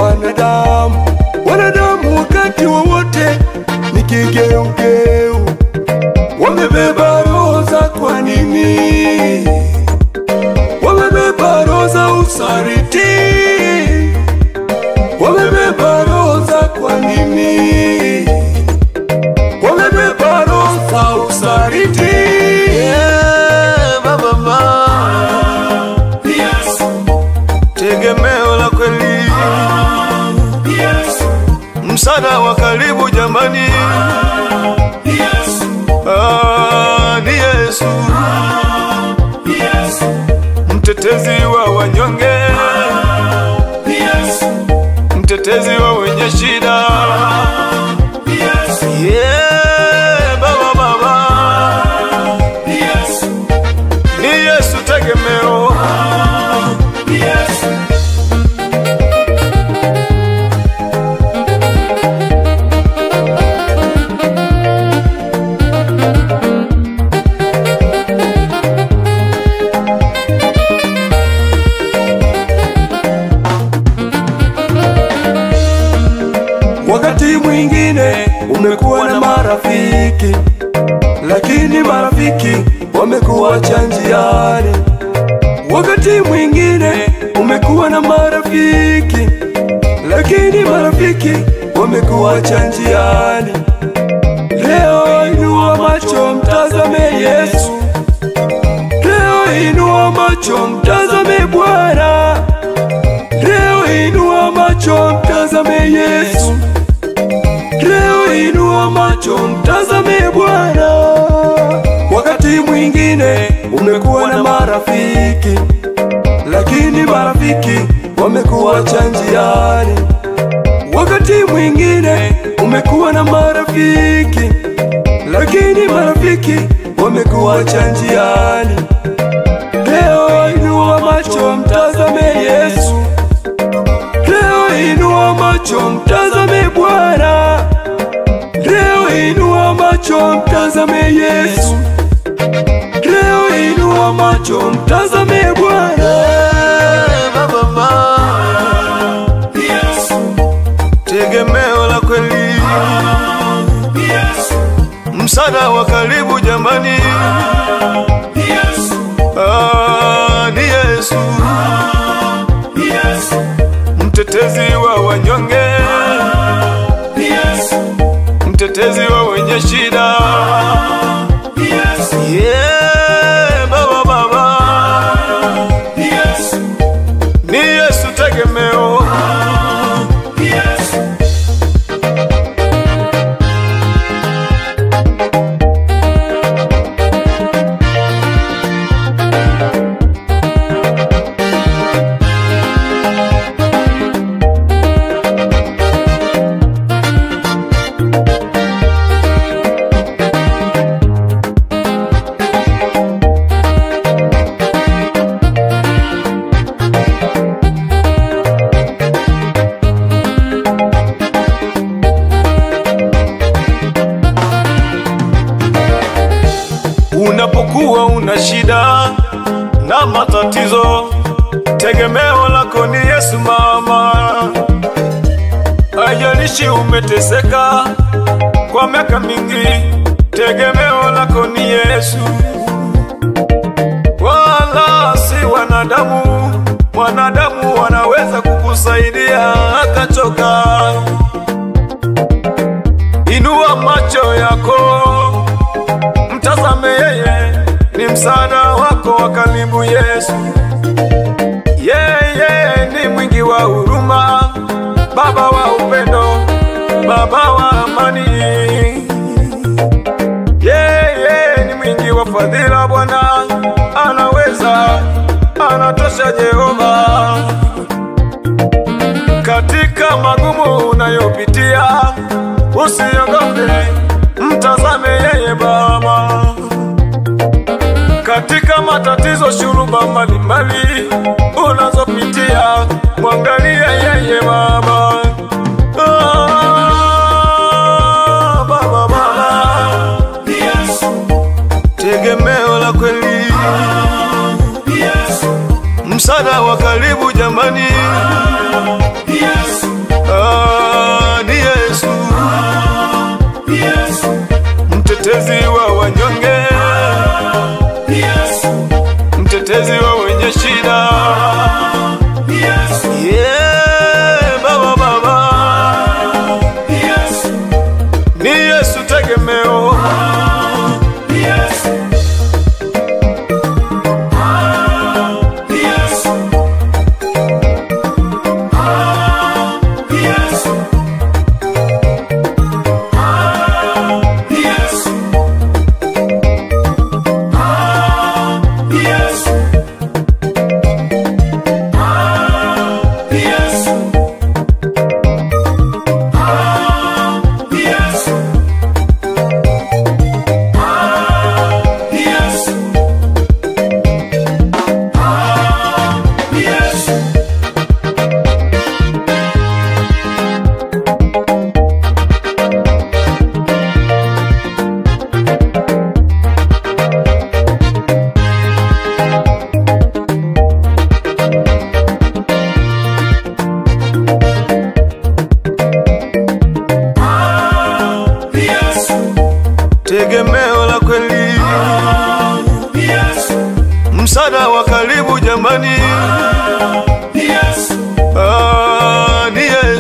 wanadamu. Wanadamu wakati wowote ni kigeugeu, wamebeba roho za kwa nini? Wamebeba roho za usaliti, wamebeba roho za kwa nini? Wamebeba roho za usaliti. Baba, Yesu, tegemeo la kweli, Yesu, msaada wa karibu jamani, Yesu, ni Yesu, Yesu, mtetezi wa wanyonge, Yesu, mtetezi wa wenye shida. Yesu, Baba, Yesu, ni Yesu tegemeo. Yesu. Wakati mwingine umekuwa na marafiki, lakini marafiki wamekuacha njiani. Wakati mwingine umekuwa na marafiki, lakini marafiki wamekuacha njiani. Leo inua macho mtazame Yesu, leo inua macho mtazame Bwana, leo inua macho mtazame Yesu, leo inua macho mtazame Bwana. Wakati mwingine umekuwa na marafiki, lakini marafiki wamekuacha njiani. Wakati mwingine umekuwa na marafiki, lakini marafiki wamekuacha njiani. Leo inua macho mtazame Yesu, leo inua macho mtazame Bwana, leo inua macho mtazame Yesu, leo inua macho mtazame Bwana. Baba, Yesu, tegemeo la kweli, Yesu, msaada wa karibu jamani, Yesu, ni Yesu, Yesu, mtetezi wa wanyonge, Yesu, mtetezi wa wenye shida. Yesu, Baba, Yesu, ni Yesu tegemeo. Yesu. Unapokuwa una shida na matatizo, tegemeo lako ni Yesu mama. Haijalishi umeteseka kwa miaka mingi, tegemeo lako ni Yesu, wala si wanadamu. Wanadamu wanaweza kukusaidia akachoka. Inua macho yako mtazame yeye, ni msaada wako wa karibu Yesu. Yeye ni mwingi wa huruma, Baba wa upendo, Baba wa amani. Yeye ni mwingi wa fadhila, Bwana anaweza, anatosha Jehova. Katika magumu unayopitia usiogope, mtazame yeye Baba. Katika matatizo, shuruba mbalimbali unazopitia, mwangalie yeye Baba. Baba, Yesu, tegemeo la kweli, Yesu, msaada wa karibu jamani, Yesu,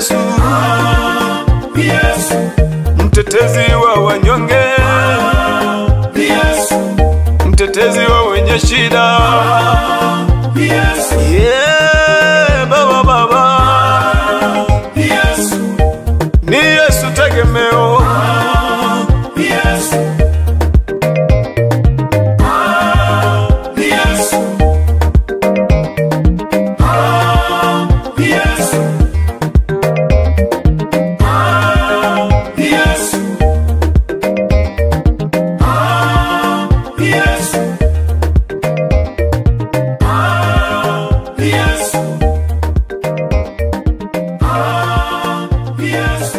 Yesu, Yesu, mtetezi wa wanyonge, Yesu, mtetezi wa wenye shida. Yesu, Yeah, baba baba, Yesu, ni Yesu tegemeo. Yesu, Yesu, Yesu, Yesu, Yesu, Yesu, Yesu.